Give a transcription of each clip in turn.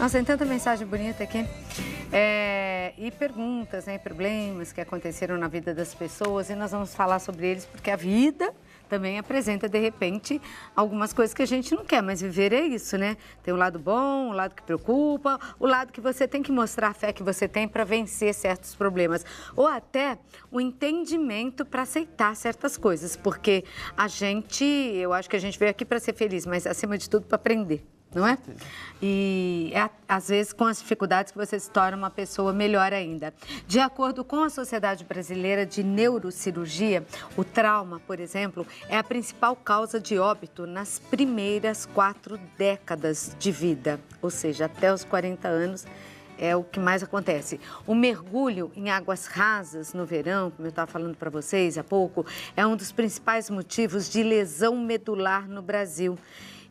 Nossa, tem tanta mensagem bonita aqui. E perguntas, né? Problemas que aconteceram na vida das pessoas. E nós vamos falar sobre eles porque a vida também apresenta, de repente, algumas coisas que a gente não quer. Mas viver é isso, né? Tem o lado bom, o lado que preocupa, o lado que você tem que mostrar a fé que você tem para vencer certos problemas. Ou até o entendimento para aceitar certas coisas. Porque eu acho que a gente veio aqui para ser feliz, mas acima de tudo para aprender. Não é? E às vezes com as dificuldades que você se torna uma pessoa melhor ainda. De acordo com a Sociedade Brasileira de Neurocirurgia, o trauma, por exemplo, é a principal causa de óbito nas primeiras 4 décadas de vida, ou seja, até os 40 anos. É o que mais acontece. O mergulho em águas rasas no verão, como eu estava falando para vocês há pouco, é um dos principais motivos de lesão medular no Brasil.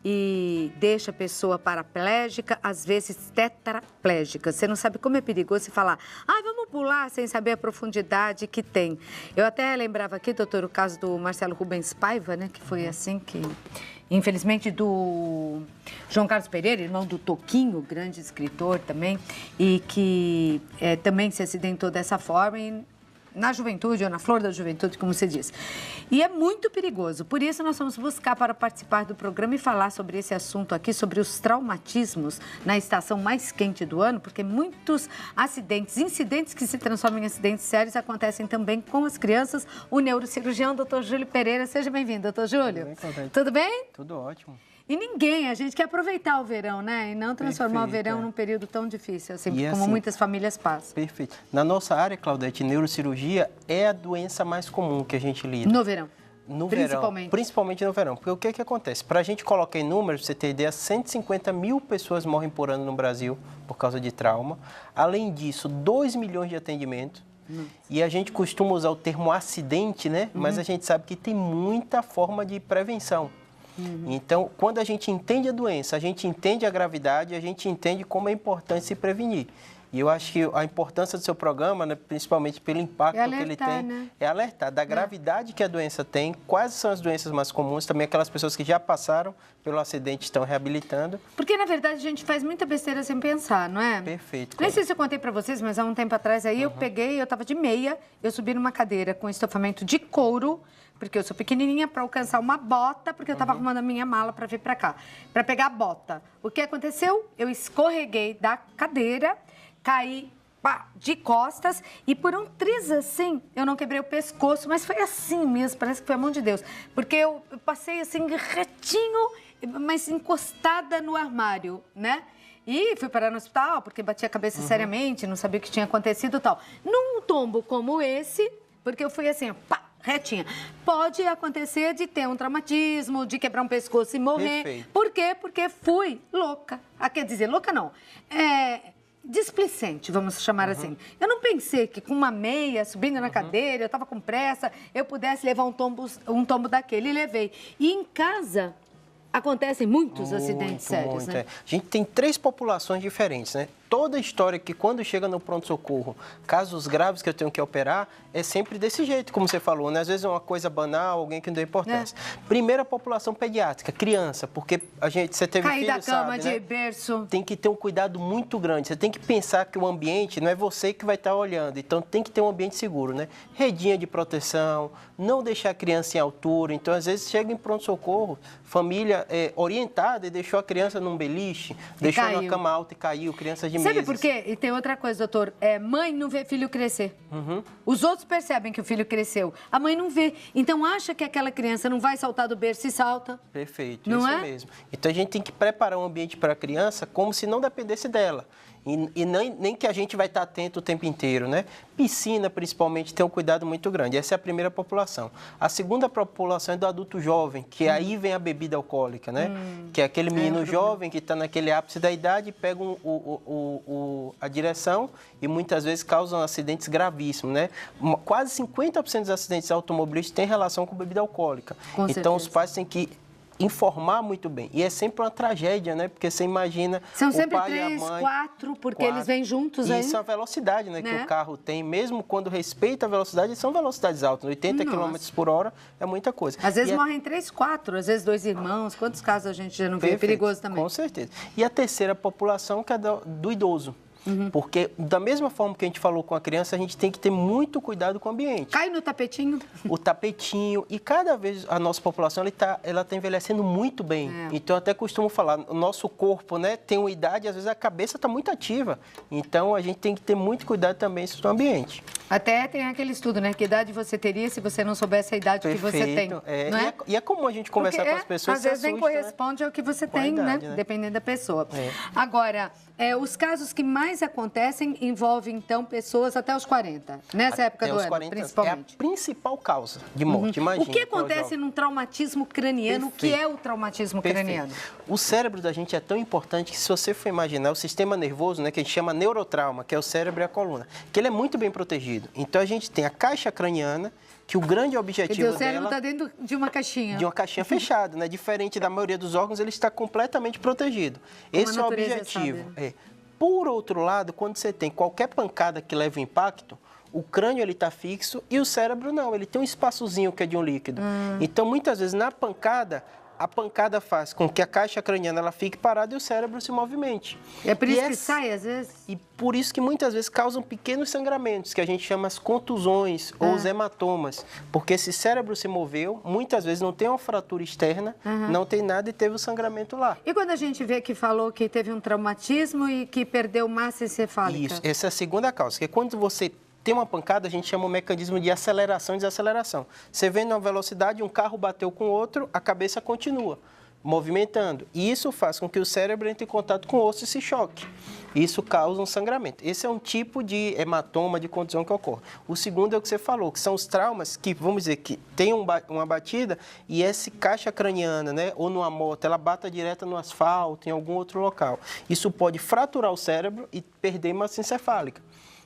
E deixa a pessoa paraplégica, às vezes tetraplégica. Você não sabe como é perigoso você falar, vamos pular sem saber a profundidade que tem. Eu até lembrava aqui, doutor, o caso do Marcelo Rubens Paiva, né, que foi assim que... Infelizmente, do João Carlos Pereira, irmão do Toquinho, grande escritor também, e que também se acidentou dessa forma na juventude, ou na flor da juventude, como você diz. E é muito perigoso. Por isso, nós vamos buscar para participar do programa e falar sobre esse assunto aqui, sobre os traumatismos na estação mais quente do ano, porque muitos incidentes que se transformam em acidentes sérios acontecem também com as crianças. O neurocirurgião, doutor Júlio Pereira. Seja bem-vindo, doutor Júlio. Tudo bem, Tudo bem? Tudo ótimo. E a gente quer aproveitar o verão, né? E não transformar o verão num período tão difícil, assim, como muitas famílias passam. Perfeito. Na nossa área, Claudete, neurocirurgia é a doença mais comum que a gente lida. No verão? Principalmente no verão. Porque o que acontece? Para a gente colocar em números, pra você ter ideia, 150 mil pessoas morrem por ano no Brasil por causa de trauma. Além disso, 2 milhões de atendimentos. E a gente costuma usar o termo acidente, né? Mas a gente sabe que tem muita forma de prevenção. Então, quando a gente entende a doença, a gente entende a gravidade, a gente entende como é importante se prevenir. E eu acho que a importância do seu programa, né, principalmente pelo impacto que ele tem, né? É alertar da gravidade que a doença tem, quais são as doenças mais comuns, também aquelas pessoas que já passaram pelo acidente estão reabilitando. Porque, na verdade, a gente faz muita besteira sem pensar, não é? Perfeito. Nem sei se eu contei para vocês, mas há um tempo atrás aí eu estava de meia, eu subi numa cadeira com estofamento de couro, porque eu sou pequenininha, para alcançar uma bota, porque eu estava arrumando a minha mala para vir para cá, para pegar a bota. O que aconteceu? Eu escorreguei da cadeira, caí de costas e por um triz assim, eu não quebrei o pescoço, mas foi assim mesmo, parece que foi a mão de Deus. Porque eu passei assim retinho, mas encostada no armário, né? E fui parar no hospital, porque bati a cabeça seriamente, não sabia o que tinha acontecido e tal. Num tombo como esse, porque eu fui assim, pá, retinha. Pode acontecer de ter um traumatismo, de quebrar um pescoço e morrer. Perfeito. Por quê? Porque fui louca. Quer dizer, louca não. Displicente, vamos chamar assim. Eu não pensei que com uma meia, subindo na cadeira, eu estava com pressa, eu pudesse levar um tombo daquele. E levei. E em casa acontecem muitos acidentes sérios, né? A gente tem 3 populações diferentes, né? Toda a história que quando chega no pronto-socorro, casos graves que eu tenho que operar, é sempre desse jeito, como você falou, né? Às vezes é uma coisa banal, alguém que não deu importância. Primeira população pediátrica, criança, porque você teve filho, da cama, sabe, de né? berço. Tem que ter um cuidado muito grande. Você tem que pensar que o ambiente não é você que vai estar olhando, então tem que ter um ambiente seguro, né? Redinha de proteção, não deixar a criança em altura. Então, às vezes, chega em pronto-socorro, família orientada e deixou a criança num beliche, deixou numa cama alta e caiu, criança de meses. Sabe por quê? E tem outra coisa, doutor. Mãe não vê filho crescer. Os outros percebem que o filho cresceu. A mãe não vê. Então, acha que aquela criança não vai saltar do berço e salta. Perfeito, não isso mesmo. Então, a gente tem que preparar um ambiente para a criança como se não dependesse dela. E nem que a gente vai estar atento o tempo inteiro, né? Piscina, principalmente, tem um cuidado muito grande. Essa é a primeira população. A segunda população é do adulto jovem, que aí vem a bebida alcoólica, né? Que é aquele menino jovem que está naquele ápice da idade, pega a direção e muitas vezes causam acidentes gravíssimos, né? Quase 50% dos acidentes automobilísticos têm relação com bebida alcoólica. Então, os pais têm que informar muito bem. E é sempre uma tragédia, né? Porque você imagina São o sempre pai 3, e a mãe, 4, porque eles vêm juntos aí. Isso é a velocidade, né, que o carro tem. Mesmo quando respeita a velocidade, são velocidades altas. 80 km por hora é muita coisa. Às vezes morrem 3, 4, às vezes 2 irmãos. Quantos casos a gente já não vê? É perigoso também. Com certeza. E a terceira população, que é do idoso. Porque, da mesma forma que a gente falou com a criança, a gente tem que ter muito cuidado com o ambiente. Cai no tapetinho? O tapetinho. E cada vez a nossa população ela tá envelhecendo muito bem. Então, eu até costumo falar, o nosso corpo, né, tem uma idade, às vezes a cabeça está muito ativa. Então, a gente tem que ter muito cuidado também com o ambiente. Até tem aquele estudo, né? Que idade você teria se você não soubesse a idade que você tem? Não é? E é comum a gente conversar com as pessoas. Às vezes nem corresponde ao que você tem, né? Dependendo da pessoa. Agora, os casos que mais acontecem envolvem, então, pessoas até os 40, nessa época do ano, principalmente. É a principal causa de morte, imagina. O que acontece num traumatismo craniano? O que é o traumatismo craniano? O cérebro da gente é tão importante que, se você for imaginar, o sistema nervoso, né, que a gente chama neurotrauma, que é o cérebro e a coluna, que ele é muito bem protegido. Então, a gente tem a caixa craniana, que o grande objetivo o cérebro está dentro de uma caixinha. De uma caixinha fechada, né? Diferente da maioria dos órgãos, ele está completamente protegido. Esse é o objetivo. Por outro lado, quando você tem qualquer pancada que leve impacto, o crânio ele está fixo e o cérebro não, ele tem um espaçozinho que é de um líquido. Então, muitas vezes, na pancada, a pancada faz com que a caixa craniana ela fique parada e o cérebro se movimente. É por isso que sai, às vezes? E por isso que muitas vezes causam pequenos sangramentos, que a gente chama as contusões ou os hematomas. Porque esse cérebro se moveu, muitas vezes não tem uma fratura externa, não tem nada e teve o sangramento lá. E quando a gente vê que falou que teve um traumatismo e que perdeu massa encefálica? Isso, essa é a segunda causa, que é quando você tem uma pancada, a gente chama o mecanismo de aceleração e desaceleração. Você vem numa velocidade, um carro bateu com o outro, a cabeça continua movimentando. E isso faz com que o cérebro entre em contato com o osso e se choque. Isso causa um sangramento. Esse é um tipo de hematoma, de contusão que ocorre. O segundo é o que você falou, que são os traumas que, vamos dizer, que tem uma batida e essa caixa craniana, né, ou numa moto, ela bata direto no asfalto, em algum outro local. Isso pode fraturar o cérebro e perder massa encefálica.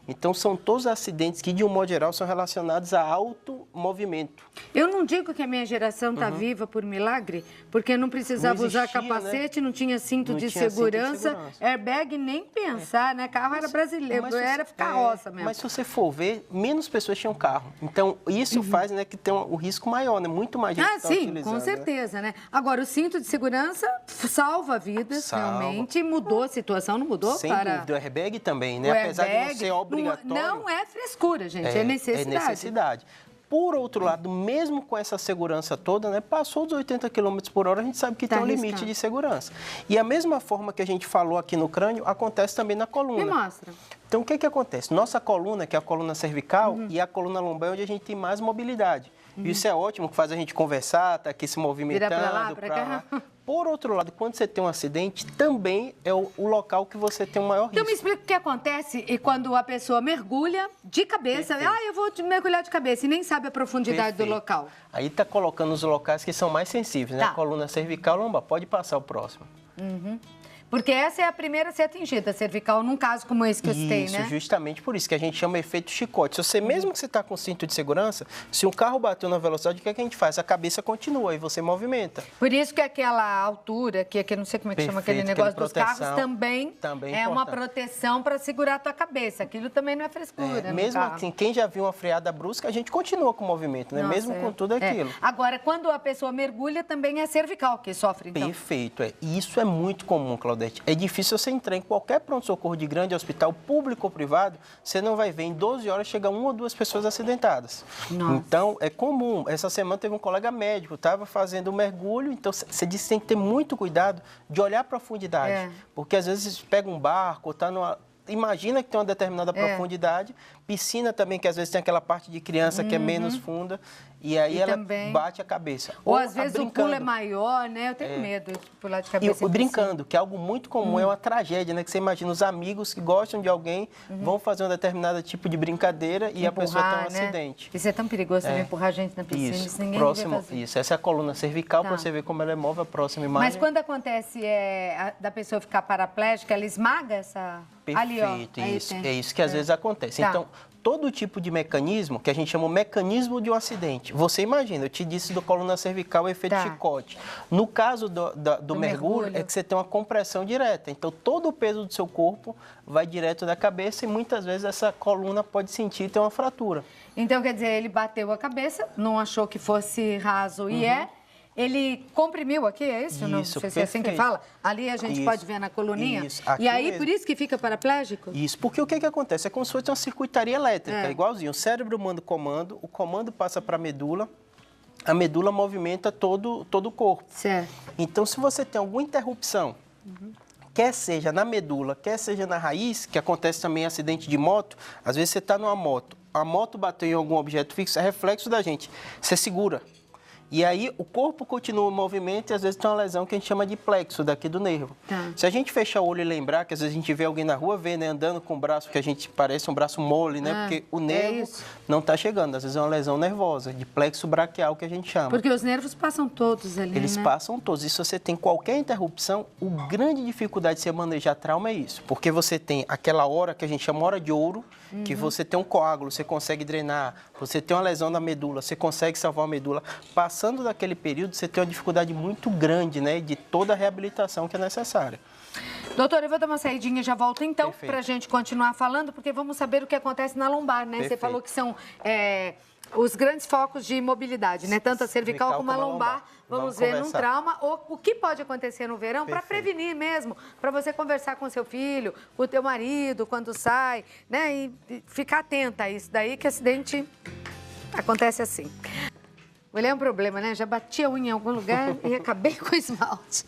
Então, são todos acidentes que, de um modo geral, são relacionados a alto movimento. Eu não digo que a minha geração está viva por milagre, porque não precisava usar capacete, né? Não tinha cinto de segurança, airbag, nem pensar, né? Carro era brasileiro, era carroça mesmo. Mas se você for ver, menos pessoas tinham carro. Então, isso faz, né, que tem um risco maior, né? Muito mais gente está utilizando. Com certeza, né? Agora, o cinto de segurança salva vidas, realmente. Mudou a situação, não mudou? Sem dúvida. O airbag também, né? Apesar de não ser obrigatório. Não é frescura, gente, é necessidade. É necessidade. Por outro lado, mesmo com essa segurança toda, né, passou dos 80 km por hora, a gente sabe que tem um limite de segurança. E a mesma forma que a gente falou aqui no crânio, acontece também na coluna. Me mostra. Então, o que acontece? Nossa coluna, que é a coluna cervical, e a coluna lombar é onde a gente tem mais mobilidade. E isso é ótimo, que faz a gente conversar, tá aqui se movimentando. Vira pra lá, pra cá. Por outro lado, quando você tem um acidente, também é o local que você tem o maior risco. Então, me explica o que acontece e quando a pessoa mergulha de cabeça. Eu vou mergulhar de cabeça e nem sabe a profundidade do local. Aí está colocando os locais que são mais sensíveis, né? A coluna cervical, lombar. Pode passar o próximo. Porque essa é a primeira a ser atingida, a cervical, num caso como esse que eu citei, né? Isso, justamente por isso, que a gente chama efeito chicote. Se você, mesmo que você está com cinto de segurança, se um carro bateu na velocidade, o que a gente faz? A cabeça continua e você movimenta. Por isso que aquela altura, que eu não sei como é que chama aquele negócio dos carros, também é uma proteção para segurar a tua cabeça. Aquilo também não é frescura. Mesmo assim, quem já viu uma freada brusca, a gente continua com o movimento, né? Mesmo com tudo aquilo. Agora, quando a pessoa mergulha, também é cervical que sofre, então. Perfeito, E isso é muito comum, Claudete. É difícil você entrar em qualquer pronto-socorro de grande hospital, público ou privado, você não vai ver em 12 horas chegar 1 ou 2 pessoas acidentadas. Nossa. Então, é comum. Essa semana teve um colega médico, estava fazendo um mergulho, então você disse que tem que ter muito cuidado de olhar a profundidade. Porque às vezes pega um barco, ou está numa... Imagina que tem uma determinada profundidade, piscina também, que às vezes tem aquela parte de criança que é menos funda, e aí ela bate a cabeça. Ou às vezes o pulo é maior, né? Eu tenho medo de pular de cabeça. E brincando, que é algo muito comum, é uma tragédia, né? Que você imagina os amigos que gostam de alguém, vão fazer um determinado tipo de brincadeira e a pessoa tem um acidente. Isso é tão perigoso também, empurrar a gente na piscina, isso ninguém devia fazer. Isso, essa é a coluna cervical, para você ver como ela é móvel, a próxima imagem. Mas quando acontece da pessoa ficar paraplégica, ela esmaga essa... Perfeito, Ali, ó, isso que às vezes acontece. Então, todo tipo de mecanismo, que a gente chama o mecanismo de um acidente. Você imagina, eu te disse do coluna cervical, o efeito chicote. No caso do mergulho, é que você tem uma compressão direta. Então, todo o peso do seu corpo vai direto da cabeça e muitas vezes essa coluna pode sentir ter uma fratura. Então, quer dizer, ele bateu a cabeça, não achou que fosse raso e ele comprimiu aqui, é isso? Não sei se é assim que fala. Ali a gente pode ver na coluninha. Isso, e aí, mesmo. Por isso que fica paraplégico? Isso, porque o que acontece? É como se fosse uma circuitaria elétrica, igualzinho. O cérebro manda o comando passa para a medula movimenta todo o corpo. Certo. Então, se você tem alguma interrupção, quer seja na medula, quer seja na raiz, que acontece também em acidente de moto, às vezes você está numa moto, a moto bateu em algum objeto fixo, é reflexo da gente, você segura. E aí o corpo continua em movimento e às vezes tem uma lesão que a gente chama de plexo daqui do nervo. Tá. Se a gente fechar o olho e lembrar, que às vezes a gente vê alguém na rua, vê, né, andando com o braço que a gente parece um braço mole, né? Porque o nervo não está chegando. Às vezes é uma lesão nervosa, de plexo braquial que a gente chama. Porque os nervos passam todos ali, Eles passam todos. E se você tem qualquer interrupção, a grande dificuldade de você manejar trauma é isso. Porque você tem aquela hora que a gente chama hora de ouro, que você tem um coágulo, você consegue drenar, você tem uma lesão na medula, você consegue salvar a medula. Passando daquele período, você tem uma dificuldade muito grande, né, de toda a reabilitação que é necessária. Doutor, eu vou dar uma saidinha e já volto então para a gente continuar falando, porque vamos saber o que acontece na lombar, né? Você falou que são os grandes focos de mobilidade, né? Tanto a cervical como a lombar. Vamos ver num trauma o que pode acontecer no verão para prevenir mesmo, para você conversar com seu filho, com o teu marido, quando sai, né? E ficar atenta a isso daí, que acidente acontece assim. Olha, é um problema, né? Já bati a unha em algum lugar e acabei com o esmalte.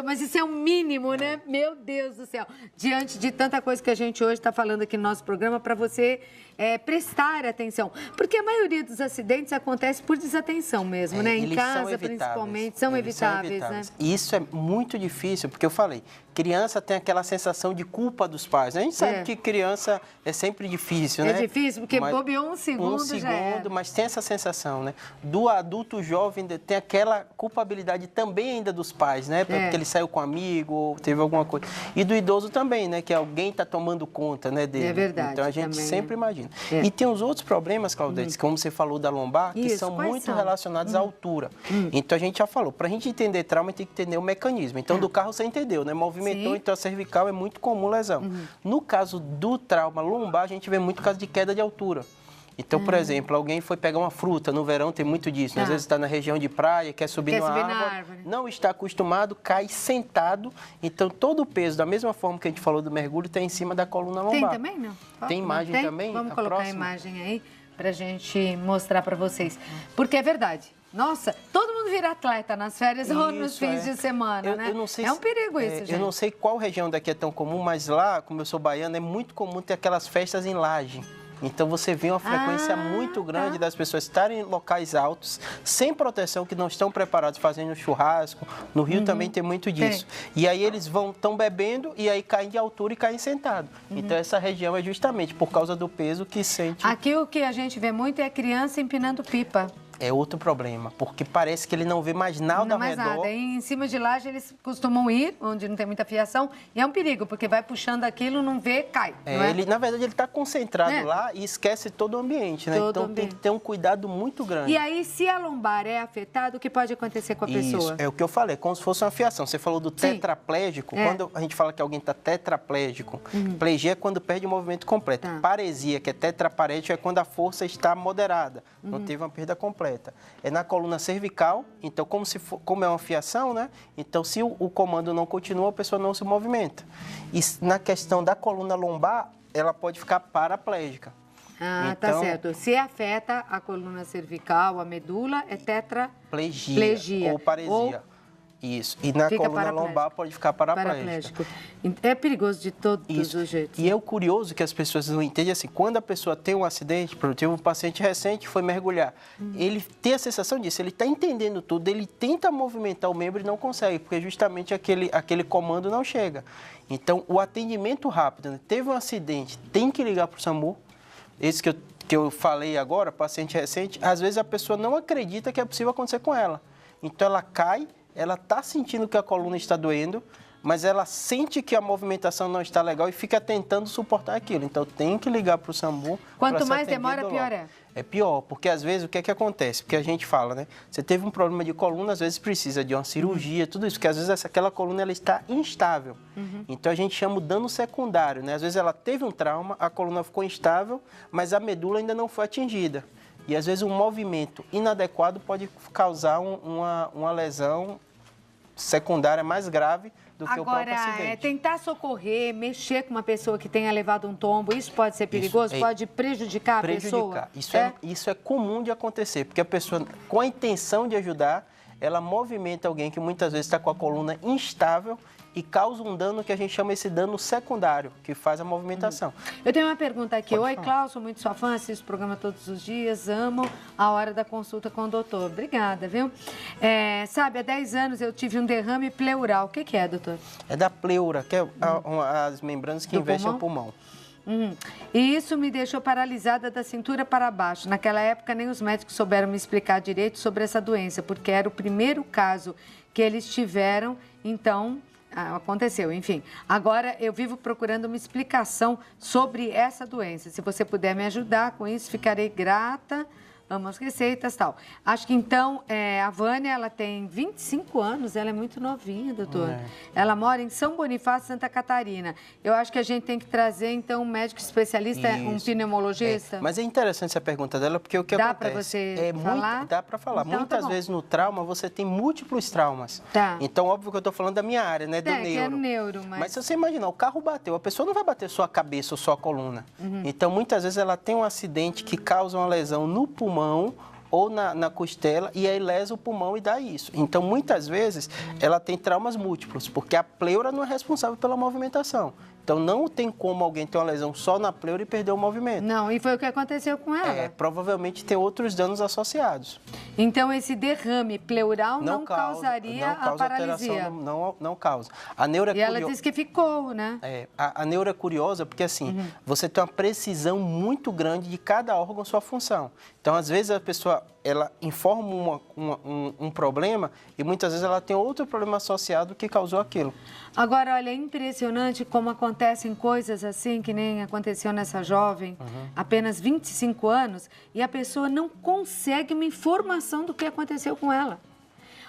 Mas isso é um mínimo, né? Meu Deus do céu. Diante de tanta coisa que a gente hoje está falando aqui no nosso programa, para você prestar atenção. Porque a maioria dos acidentes acontece por desatenção mesmo, né? Em casa, principalmente, são evitáveis, né? E isso é muito difícil, porque eu falei, criança tem aquela sensação de culpa dos pais. A gente sabe que criança é sempre difícil, né? É difícil, porque bobeou um segundo já era. Mas tem essa sensação, né? Do adulto jovem tem aquela culpabilidade também ainda dos pais, né? Porque ele saiu com um amigo, ou teve alguma coisa. E do idoso também, né? Que alguém está tomando conta, né, dele. É verdade. Então a gente também, sempre imagina. E tem os outros problemas, Claudete, como você falou da lombar, que são muito relacionados à altura. Então a gente já falou, para a gente entender trauma, tem que entender o mecanismo. Então do carro você entendeu, né? Movimentou, então a cervical é muito comum lesão. No caso do trauma lombar, a gente vê muito caso de queda de altura. Então, por exemplo, alguém foi pegar uma fruta, no verão tem muito disso, né? Às vezes está na região de praia, quer subir numa árvore, não está acostumado, cai sentado, então todo o peso, da mesma forma que a gente falou do mergulho, está em cima da coluna lombar. Tem também, não? Tem imagem também? Vamos colocar a imagem aí para a gente mostrar para vocês, porque é verdade. Nossa, todo mundo vira atleta nas férias ou nos fins de semana, né? Eu não sei um perigo isso, gente. Eu não sei qual região daqui é tão comum, mas lá, como eu sou baiano, é muito comum ter aquelas festas em laje. Então você vê uma frequência muito grande das pessoas estarem em locais altos, sem proteção, que não estão preparados, fazendo churrasco. No Rio também tem muito disso. E aí eles estão bebendo e aí caem de altura e caem sentados. Então essa região é justamente por causa do peso que sente. Aqui o que a gente vê muito é a criança empinando pipa. É outro problema, porque parece que ele não vê mais nada ao redor. Nada. E em cima de laje eles costumam ir, onde não tem muita fiação, e é um perigo, porque vai puxando aquilo, não vê, cai. Ele, na verdade, ele está concentrado lá e esquece todo o ambiente, né? Então tem que ter um cuidado muito grande. E aí, se a lombar é afetada, o que pode acontecer com a pessoa? Isso, é o que eu falei, como se fosse uma fiação. Você falou do tetraplégico, quando a gente fala que alguém está tetraplégico, plegia é quando perde o movimento completo. Paresia, que é tetraparético, é quando a força está moderada, não teve uma perda completa. É na coluna cervical, então como é uma fiação, né? Então se o comando não continua, a pessoa não se movimenta. E na questão da coluna lombar, ela pode ficar paraplégica. Ah, então, tá certo. Se afeta a coluna cervical, a medula, é tetraplegia. Ou paresia. Isso. E na coluna lombar pode ficar paraplégico. É perigoso de todos os jeitos. E é o curioso que as pessoas não entendem assim, quando a pessoa tem um acidente, por exemplo, um paciente recente foi mergulhar, ele tem a sensação disso, ele está entendendo tudo, ele tenta movimentar o membro e não consegue, porque justamente aquele comando não chega. Então, o atendimento rápido, né? Teve um acidente, tem que ligar para o SAMU, esse que eu falei agora, paciente recente, às vezes a pessoa não acredita que é possível acontecer com ela. Então, ela cai, ela está sentindo que a coluna está doendo, mas ela sente que a movimentação não está legal e fica tentando suportar aquilo. Então, tem que ligar para o SAMU. Quanto mais demora, pior é. É pior, porque às vezes o que é que acontece? Porque a gente fala, né? Você teve um problema de coluna, às vezes precisa de uma cirurgia, tudo isso, porque às vezes aquela coluna ela está instável. Então a gente chama o dano secundário, né? Às vezes ela teve um trauma, a coluna ficou instável, mas a medula ainda não foi atingida. E às vezes um movimento inadequado pode causar uma lesão secundária mais grave do que o próprio acidente. Agora, tentar socorrer, mexer com uma pessoa que tenha levado um tombo, isso pode ser perigoso? Pode prejudicar a pessoa? Isso é comum de acontecer, porque a pessoa, com a intenção de ajudar, ela movimenta alguém que muitas vezes está com a coluna instável e causa um dano que a gente chama esse dano secundário, que faz a movimentação. Eu tenho uma pergunta aqui. Oi, Cláudio, sou muito sua fã, assisto o programa todos os dias, amo a hora da consulta com o doutor. Obrigada, viu? Sabe, há 10 anos eu tive um derrame pleural. O que é, doutor? É da pleura, que é as membranas que investem o pulmão. E isso me deixou paralisada da cintura para baixo. Naquela época, nem os médicos souberam me explicar direito sobre essa doença, porque era o primeiro caso que eles tiveram, então aconteceu, enfim. Agora eu vivo procurando uma explicação sobre essa doença. Se você puder me ajudar com isso, ficarei grata. Amo as receitas e tal. Acho que então, a Vânia, ela tem 25 anos, ela é muito novinha, doutor. Ela mora em São Bonifácio, Santa Catarina. Eu acho que a gente tem que trazer, então, um médico especialista, um pneumologista. Mas é interessante essa pergunta dela, porque o que acontece... Dá para você falar? Dá para falar. Então, muitas vezes no trauma, você tem múltiplos traumas. Tá. Então, óbvio que eu estou falando da minha área, né? Do neuro. Que é neuro, Mas se você imaginar, o carro bateu, a pessoa não vai bater só a cabeça ou só a coluna. Então, muitas vezes, ela tem um acidente que causa uma lesão no pulmão ou na costela, e aí lesa o pulmão e dá isso. Então, muitas vezes, ela tem traumas múltiplos, porque a pleura não é responsável pela movimentação. Então, não tem como alguém ter uma lesão só na pleura e perder o movimento. Não, e foi o que aconteceu com ela. Provavelmente tem outros danos associados. Então, esse derrame pleural não causaria a paralisia? Não causa. A neuro e ela disse que ficou, né? A neuro é curiosa porque, assim, você tem uma precisão muito grande de cada órgão, sua função. Então, às vezes, a pessoa ela informa um problema e muitas vezes ela tem outro problema associado que causou aquilo. Agora, olha, é impressionante como acontecem coisas assim, que nem aconteceu nessa jovem, apenas 25 anos, e a pessoa não consegue uma informação do que aconteceu com ela.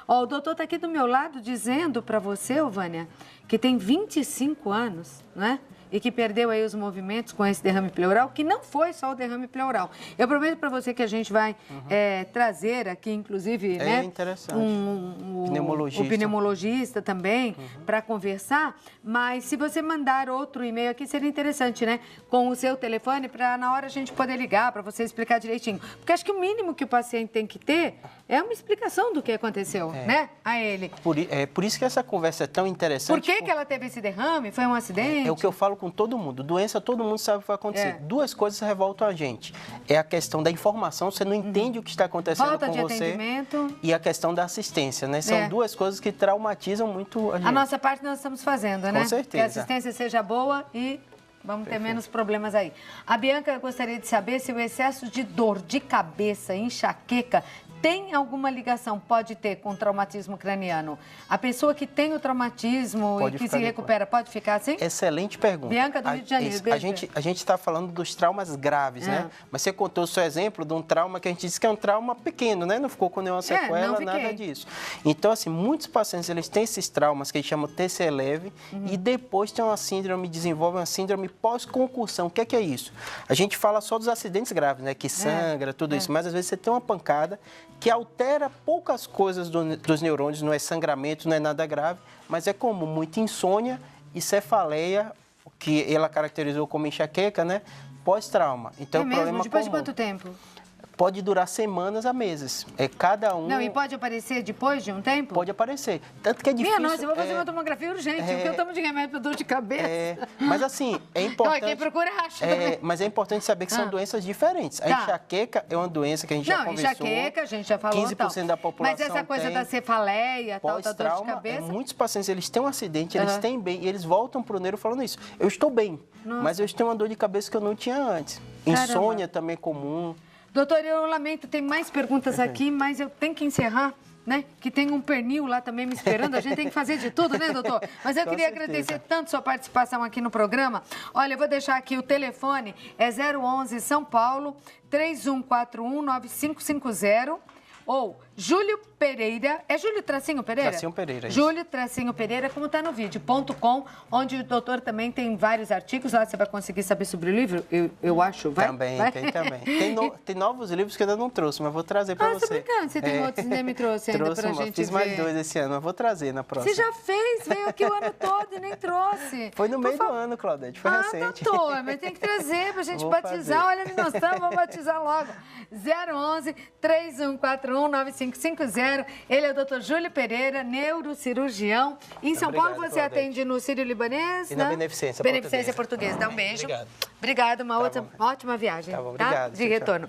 Ó, o doutor está aqui do meu lado dizendo para você, Vânia, que tem 25 anos, né? E que perdeu aí os movimentos com esse derrame pleural, que não foi só o derrame pleural. Eu prometo para você que a gente vai trazer aqui, inclusive, né, interessante. O pneumologista também, para conversar. Mas se você mandar outro e-mail aqui, seria interessante, né? Com o seu telefone, para na hora a gente poder ligar, para você explicar direitinho. Porque acho que o mínimo que o paciente tem que ter é uma explicação do que aconteceu, né, a ele. Por isso que essa conversa é tão interessante. Por que ela teve esse derrame? Foi um acidente? É o que eu falo com todo mundo. Doença, todo mundo sabe o que vai acontecer. Duas coisas revoltam a gente. É a questão da informação, você não entende o que está acontecendo Falta com de você. Atendimento. E a questão da assistência, né? São duas coisas que traumatizam muito a gente. A nossa parte nós estamos fazendo, né? Com certeza. Que a assistência seja boa e vamos ter menos problemas aí. A Bianca gostaria de saber se o excesso de dor de cabeça, enxaqueca, tem alguma ligação, pode ter, com traumatismo craniano? A pessoa que tem o traumatismo e que se recupera, pode ficar assim? Excelente pergunta. Bianca do Rio de Janeiro, beijo. A gente está falando dos traumas graves, né? Mas você contou o seu exemplo de um trauma que a gente disse que é um trauma pequeno, né? Não ficou com nenhuma sequela, nada disso. Então, assim, muitos pacientes, eles têm esses traumas que a gente chama TCE leve e depois tem uma síndrome, desenvolve uma síndrome pós-concussão. O que é isso? A gente fala só dos acidentes graves, né? Que sangra, tudo isso, mas às vezes você tem uma pancada que altera poucas coisas dos neurônios, não é sangramento, não é nada grave, mas é comum muita insônia e cefaleia, que ela caracterizou como enxaqueca, né? Pós-trauma. Então, mesmo? Problema Depois comum. de quanto tempo? Pode durar semanas a meses. Cada um... Não, e pode aparecer depois de um tempo? Pode aparecer. Tanto que é difícil... Minha nossa, eu vou fazer uma tomografia urgente, porque eu tomo de remédio para dor de cabeça. Mas assim, é importante... Quem procura acha. Mas é importante saber que são doenças diferentes. A enxaqueca é uma doença que a gente já conversou. Enxaqueca, a gente já falou. 15% da população Mas essa coisa da cefaleia, tal, da dor de cabeça... Muitos pacientes, eles têm um acidente, eles têm bem, e eles voltam para o neuro falando isso. Eu estou bem, mas eu tenho uma dor de cabeça que eu não tinha antes. Insônia também é comum. Doutor, eu lamento, tem mais perguntas aqui, mas eu tenho que encerrar, né? Que tem um pernil lá também me esperando. A gente tem que fazer de tudo, né, doutor? Mas eu queria agradecer tanto sua participação aqui no programa. Olha, eu vou deixar aqui o telefone, é 011 São Paulo, 3141-9550. Ou Júlio Pereira, é Júlio Tracinho Pereira? Tracinho Pereira, Júlio Tracinho Pereira, como está no vídeo, .com, onde o doutor também tem vários artigos, lá você vai conseguir saber sobre o livro, eu acho, vai? Também, vai? tem também. Tem novos livros que eu ainda não trouxe, mas vou trazer para você. Brincando, você tem outros que nem me trouxe ainda pra gente Fiz ver. mais 2 esse ano, mas vou trazer na próxima. Você já fez, veio aqui o ano todo e nem trouxe. Foi no meio do ano, Claudete, foi recente. Doutor, mas tem que trazer pra gente Vou batizar, fazer. olha ali nós estamos, vamos batizar logo. 011 3141 9550. Ele é o doutor Júlio Pereira, neurocirurgião. Em São Paulo você Claudete. atende no Sírio-Libanês, E né? na Beneficência Beneficência Portuguesa. Dá um beijo. Obrigado. Obrigada, uma ótima viagem. Tá bom, obrigado. De Tchau, tchau. retorno.